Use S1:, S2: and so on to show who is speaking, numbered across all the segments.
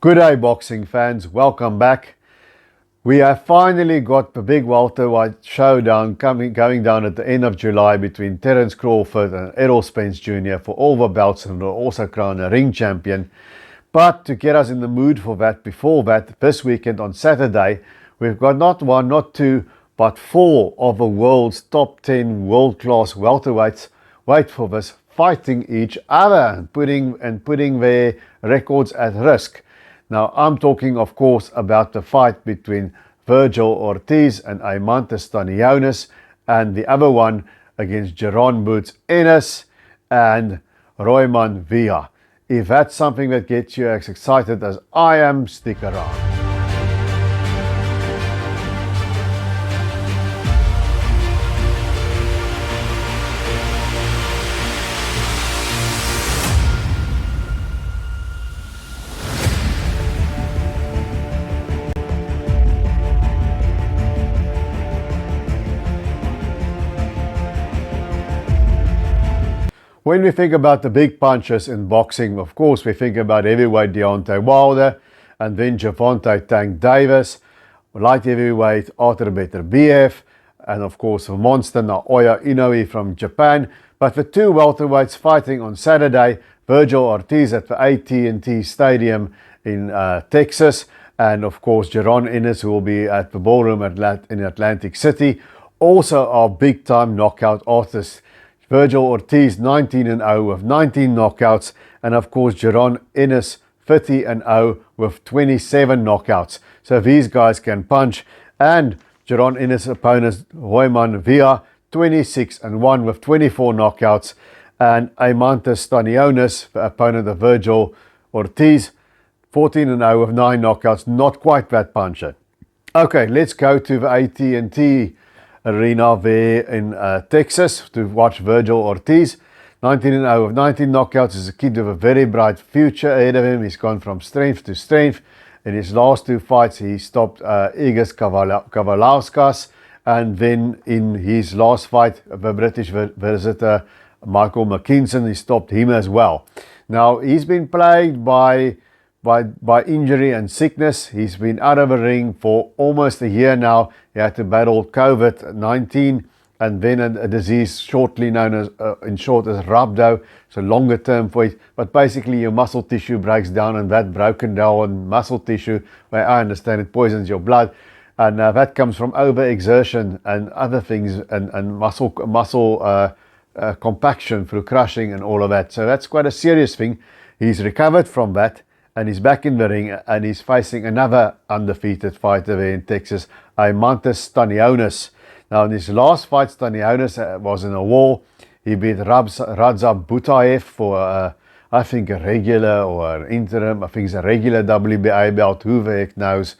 S1: Good day, boxing fans. Welcome back. We have finally got the big welterweight showdown going down at the end of July between Terence Crawford and Errol Spence Jr. for all the belts, and will also crown a ring champion. But to get us in the mood for that, before that, this weekend on Saturday, we've got not one, not two, but four of the world's top 10 world-class welterweights wait for this, fighting each other and putting their records at risk. Now, I'm talking, of course, about the fight between Vergil Ortiz and Eimantas Stanionis, and the other one against Jaron Ennis and Roiman Vergil. If that's something that gets you as excited as I am, stick around. When we think about the big punchers in boxing, of course, we think about heavyweight Deontay Wilder, and then Gervonta Tank Davis, light heavyweight Arthur Beterbiev, and of course the monster Naoya Inoue from Japan. But the two welterweights fighting on Saturday, Vergil Ortiz at the AT&T Stadium in Texas, and of course Jaron Ennis, who will be at the Ballroom in Atlantic City, also are big-time knockout artists. Vergil Ortiz 19-0 with 19 knockouts, and of course Jaron Ennis 30-0 with 27 knockouts. So these guys can punch. And Jaron Ennis' opponent Roiman Vergil 26-1 with 24 knockouts, and Eimantas Stanionis, the opponent of Vergil Ortiz, 14-0 with 9 knockouts. Not quite that puncher. Okay, let's go to the AT&T Arena there in Texas to watch Vergil Ortiz. 19-0 with 19 knockouts. Is a kid with a very bright future ahead of him. He's gone from strength to strength. In his last two fights, he stopped Egis Kavalauskas, and then in his last fight, the British visitor Michael McKinson, he stopped him as well. Now, he's been plagued by injury and sickness. He's been out of the ring for almost a year now. He had to battle COVID-19 and then a disease shortly known as, in short, as rhabdo. It's a longer term for it. But basically your muscle tissue breaks down, and that broken down muscle tissue, where I understand it poisons your blood. And that comes from overexertion and other things, and muscle compaction through crushing and all of that. So that's quite a serious thing. He's recovered from that, and he's back in the ring, and he's facing another undefeated fighter there in Texas, Eimantas Stanionis. Now, in his last fight, Stanionis was in a war. He beat Radzab Butaev for, I think, a regular or an interim. I think it's a regular WBA belt. Who the heck knows?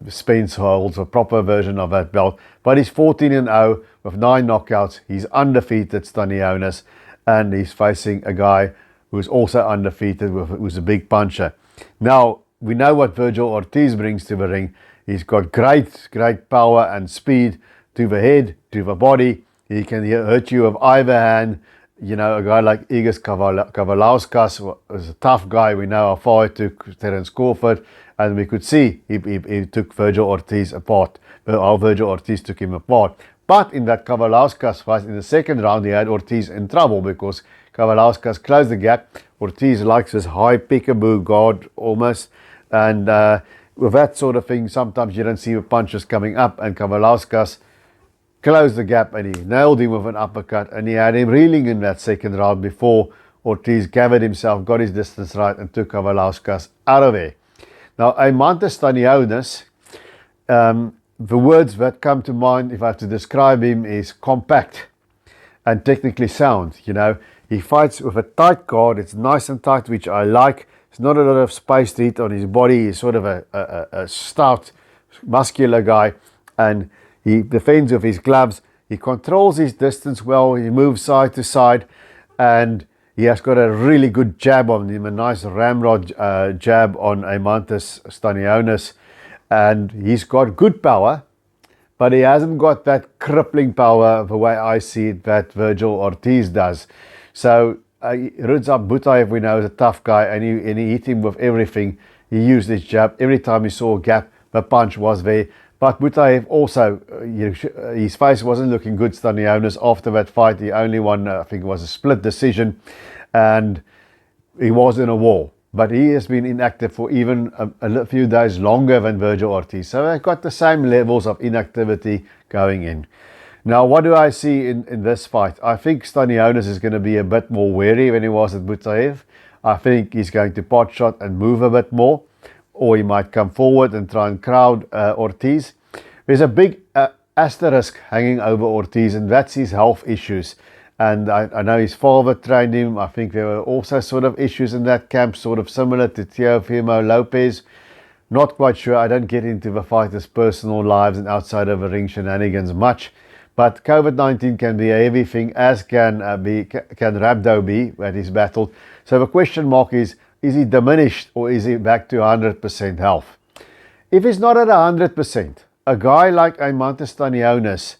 S1: Spence holds a proper version of that belt. But he's 14-0 with 9 knockouts. He's undefeated, Stanionis, and he's facing a guy who's also undefeated, who's a big puncher. Now, we know what Vergil Ortiz brings to the ring. He's got great power and speed to the head, to the body. He can hurt you with either hand. You know, a guy like Egis Kavalauskas was a tough guy. We know how far he took Terence Crawford, and we could see he took Vergil Ortiz apart, how Vergil Ortiz took him apart. But in that Kavalauskas fight, in the second round, he had Ortiz in trouble because Kavalauskas closed the gap. Ortiz likes this high peekaboo guard almost, and with that sort of thing, sometimes you don't see the punches coming up, and Kavalauskas closed the gap and he nailed him with an uppercut, and he had him reeling in that second round before Ortiz gathered himself, got his distance right, and took Kavalauskas out of there. Now, Eimantas Stanionis, the words that come to mind if I have to describe him is compact and technically sound. You know, he fights with a tight guard. It's nice and tight, which I like. There's not a lot of space to hit on his body. He's sort of a stout, muscular guy, and he defends with his gloves. He controls his distance well. He moves side to side, and he has got a really good jab on him, a nice ramrod jab on Eimantas Stanionis. And he's got good power, but he hasn't got that crippling power the way I see it that Vergil Ortiz does. So Rudzab Butaev, we know, is a tough guy, and he hit him with everything. He used his jab. Every time he saw a gap, the punch was there. But Butaev also, his face wasn't looking good, Stanionis. After that fight, he only won, I think it was a split decision, and he was in a war. But he has been inactive for even a few days longer than Vergil Ortiz. So they've got the same levels of inactivity going in. Now, what do I see in this fight? I think Stanionis is going to be a bit more wary than he was at Butaev. I think he's going to pot shot and move a bit more, or he might come forward and try and crowd Ortiz. There's a big asterisk hanging over Ortiz, and that's his health issues. And I know his father trained him. I think there were also sort of issues in that camp, sort of similar to Teofimo Lopez. Not quite sure. I don't get into the fighters' personal lives and outside of the ring shenanigans much. But COVID-19 can be a heavy thing, as can Rabdo be, that he's battled. So the question mark is he diminished or is he back to 100% health? If he's not at 100%, a guy like Eimantas Stanionis,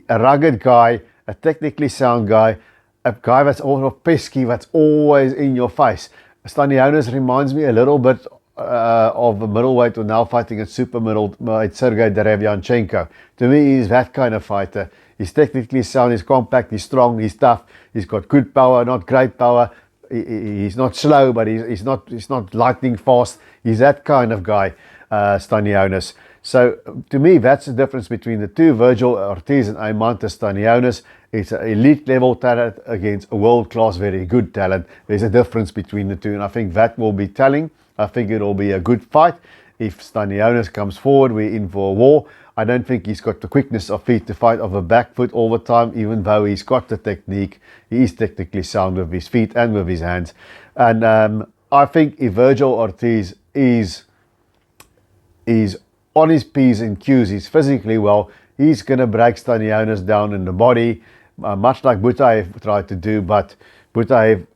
S1: a rugged guy, a technically sound guy, a guy that's also pesky, that's always in your face. Stanionis reminds me a little bit of a middleweight who now fighting at super middleweight, Sergei Derevyanchenko. To me, he's that kind of fighter. He's technically sound, he's compact, he's strong, he's tough, he's got good power, not great power. He's not slow, but he's not lightning fast. He's that kind of guy, Stanionis. So to me, that's the difference between the two, Vergil Ortiz and Eimantas Stanionis. It's an elite level talent against a world-class, very good talent. There's a difference between the two, and I think that will be telling. I think it will be a good fight. If Stanionis comes forward, we're in for a war. I don't think he's got the quickness of feet to fight off a back foot all the time, even though he's got the technique. He is technically sound with his feet and with his hands. And I think if Vergil Ortiz is on his P's and Q's, he's physically well, he's going to break Stanionis down in the body, much like Butaev tried to do, but Butaev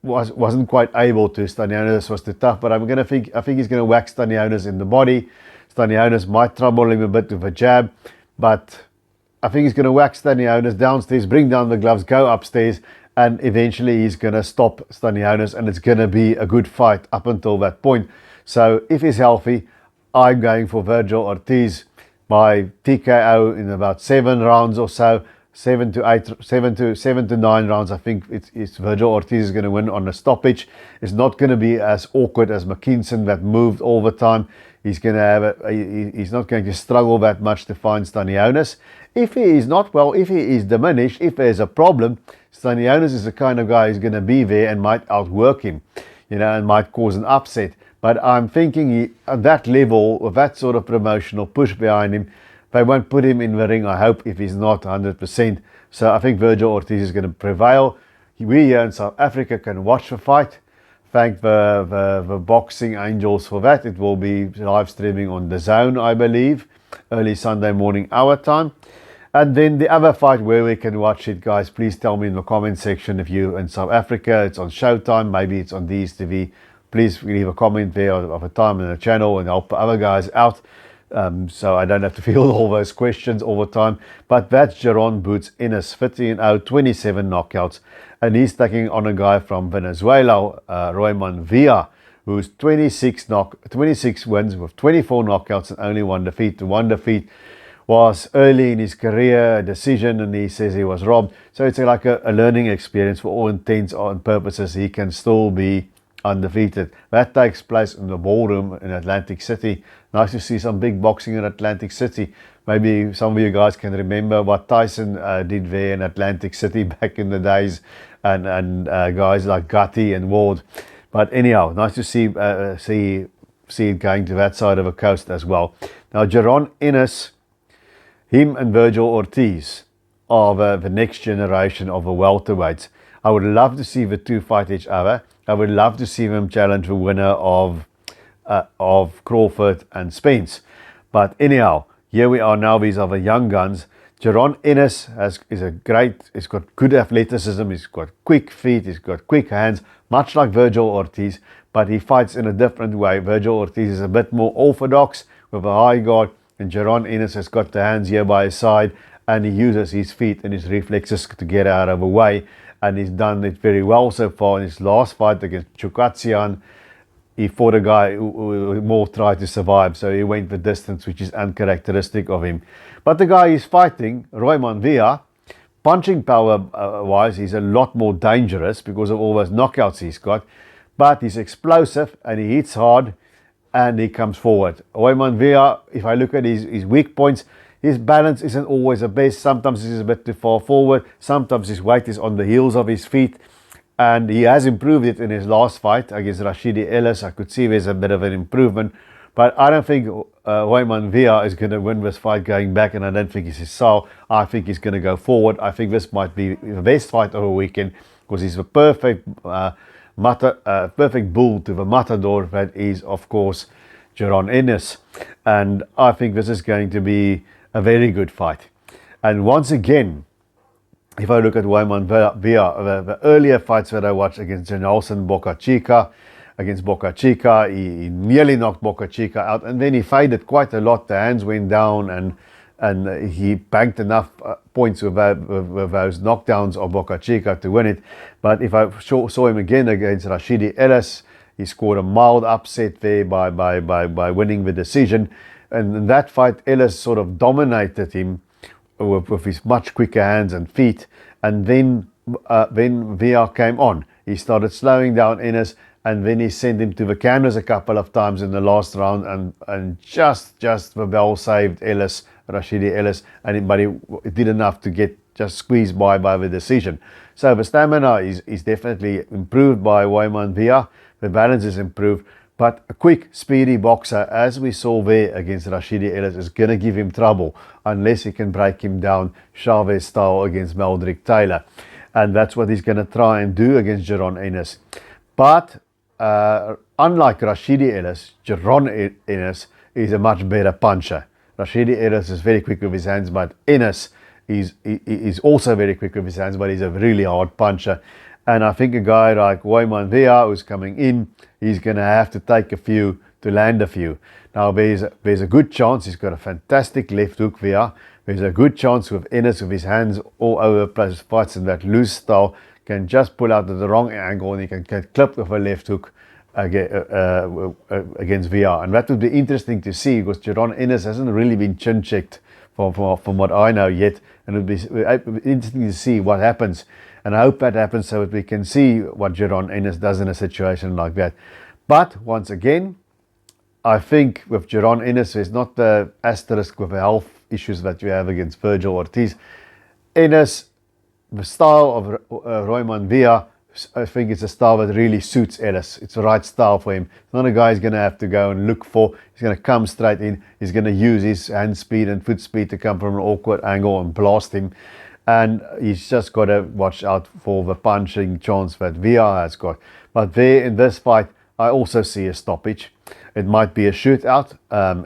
S1: wasn't quite able to. Stanionis was too tough, but I think he's going to whack Stanionis in the body. Stanionis might trouble him a bit with a jab, but I think he's going to whack Stanionis downstairs, bring down the gloves, go upstairs, and eventually he's going to stop Stanionis, and it's going to be a good fight up until that point. So if he's healthy, I'm going for Vergil Ortiz by TKO in about 7 rounds or so. 7 to 9 rounds. I think it's Vergil Ortiz is going to win on a stoppage. It's not going to be as awkward as McKinson that moved all the time. He's going to have he's not going to struggle that much to find Stanionis. If he is not well, if he is diminished, if there's a problem, Stanionis is the kind of guy who's going to be there and might outwork him, and might cause an upset. But I'm thinking at that level, with that sort of promotional push behind him, they won't put him in the ring, I hope, if he's not 100%. So I think Vergil Ortiz is going to prevail. We here in South Africa can watch the fight. Thank the Boxing Angels for that. It will be live streaming on the Zone, I believe, early Sunday morning our time. And then the other fight where we can watch it, guys, please tell me in the comment section if you're in South Africa, it's on Showtime, maybe it's on DStv. Please leave a comment there of a time in the channel and help other guys out. So I don't have to field all those questions all the time. But that's Jaron Boots Ennis, 50-0, 27 knockouts. And he's taking on a guy from Venezuela, Roiman Villa, who's 26 wins with 24 knockouts and only 1 defeat. The 1 defeat was early in his career, a decision, and he says he was robbed. So it's like a learning experience for all intents and purposes. He can still be undefeated. That takes place in the ballroom in Atlantic City. Nice to see some big boxing in Atlantic City. Maybe some of you guys can remember what Tyson did there in Atlantic City back in the days, and guys like Gatti and Ward. But anyhow, nice to see it going to that side of the coast as well. Now Jaron Ennis, him and Vergil Ortiz are the next generation of the welterweights. I would love to see the two fight each other. I would love to see them challenge the winner of Crawford and Spence. But anyhow, here we are now. These are the young guns. Jaron Ennis he's got good athleticism, he's got quick feet, he's got quick hands, much like Vergil Ortiz, but he fights in a different way. Vergil Ortiz is a bit more orthodox with a high guard, and Jaron Ennis has got the hands here by his side, and he uses his feet and his reflexes to get out of the way. and he's done it very well so far. In his last fight against Chukatsian, he fought a guy who more tried to survive, so he went the distance, which is uncharacteristic of him. But the guy he's fighting, Roiman Villa, punching power wise, he's a lot more dangerous because of all those knockouts he's got. But he's explosive and he hits hard and he comes forward. Roiman Villa, if I look at his weak points, his balance isn't always the best. Sometimes he's a bit too far forward. Sometimes his weight is on the heels of his feet. And he has improved it in his last fight against Rashidi Ellis. I could see there's a bit of an improvement. But I don't think Roiman Villa is going to win this fight going back, and I don't think it's his style. I think he's going to go forward. I think this might be the best fight of the weekend because he's a perfect perfect bull to the matador that is, of course, Jaron Ennis. And I think this is going to be a very good fight. And once again, if I look at Roiman Villa, the earlier fights that I watched against Nelson Boca Chica, against Boca Chica, he nearly knocked Boca Chica out, and then he faded quite a lot. The hands went down, and he banked enough points with those knockdowns of Boca Chica to win it. But if I saw him again against Rashidi Ellis, he scored a mild upset there by winning the decision. And in that fight, Ellis sort of dominated him with his much quicker hands and feet. And then VR came on. He started slowing down Ennis, and then he sent him to the canvas a couple of times in the last round, and just the bell saved Ellis, Rashidi Ellis, but he did enough to get just squeezed by the decision. So the stamina is definitely improved by Roiman Villa. The balance is improved, but a quick, speedy boxer, as we saw there against Rashidi Ellis, is going to give him trouble unless he can break him down Chavez style against Meldrick Taylor. And that's what he's going to try and do against Jaron Ennis. But unlike Rashidi Ellis, Jaron Ennis is a much better puncher. Rashidi Ellis is very quick with his hands, but Ennis is also very quick with his hands, but he's a really hard puncher. And I think a guy like Roiman Villa, who's coming in, he's going to have to take a few to land a few. Now, there's a good chance. He's got a fantastic left hook Villa. There's a good chance with Ennis, with his hands all over the place, fights in that loose style, can just pull out at the wrong angle, and he can get clipped with a left hook against Villa. And that would be interesting to see, because Jaron Ennis hasn't really been chin checked from what I know yet, and it would be interesting to see what happens. And I hope that happens so that we can see what Jaron Ennis does in a situation like that. But once again, I think with Jaron Ennis, there's not the asterisk with the health issues that you have against Vergil Ortiz. Ennis, the style of Roiman Villa, I think it's a style that really suits Ellis. It's the right style for him. It's not a guy he's going to have to go and look for. He's going to come straight in. He's going to use his hand speed and foot speed to come from an awkward angle and blast him. And he's just got to watch out for the punching chance that Villa has got. But there in this fight, I also see a stoppage. It might be a shootout.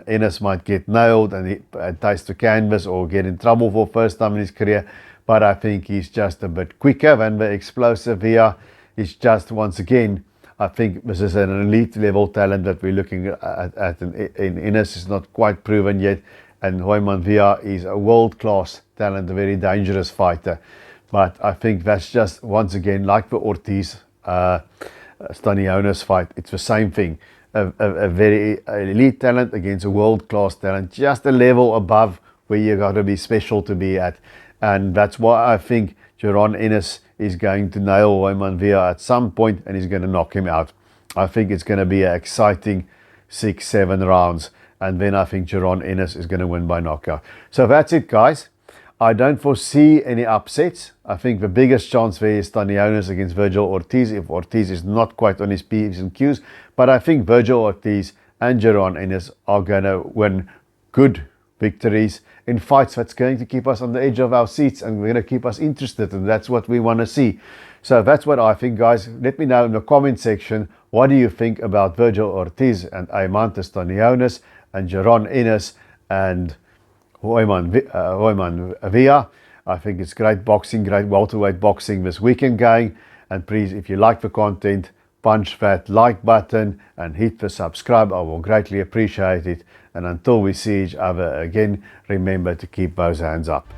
S1: Ennis might get nailed and taste the canvas or get in trouble for the first time in his career. But I think he's just a bit quicker than the explosive Villa. He's just, once again, I think this is an elite level talent that we're looking at in Ennis. Is not quite proven yet. And Roiman Villa is a world-class talent, a very dangerous fighter. But I think that's just, once again, like the Ortiz Stanionis fight, it's the same thing. A very elite talent against a world-class talent, just a level above where you got to be special to be at. And that's why I think Jaron Ennis is going to nail Roiman Villa at some point, and he's going to knock him out. I think it's going to be an exciting 6-7 rounds. And then I think Jaron Ennis is going to win by knockout. So that's it, guys. I don't foresee any upsets. I think the biggest chance there is Stanionis against Vergil Ortiz, if Ortiz is not quite on his P's and Q's. But I think Vergil Ortiz and Jaron Ennis are going to win good victories in fights that's going to keep us on the edge of our seats and going to keep us interested. And that's what we want to see. So that's what I think, guys. Let me know in the comment section, what do you think about Vergil Ortiz and Eimantas Stanionis and Jaron Ennis and Roiman Villa? I think it's great boxing, great welterweight boxing this weekend going. And please, if you like the content, punch that like button and hit the subscribe. I will greatly appreciate it. And until we see each other again, remember to keep those hands up.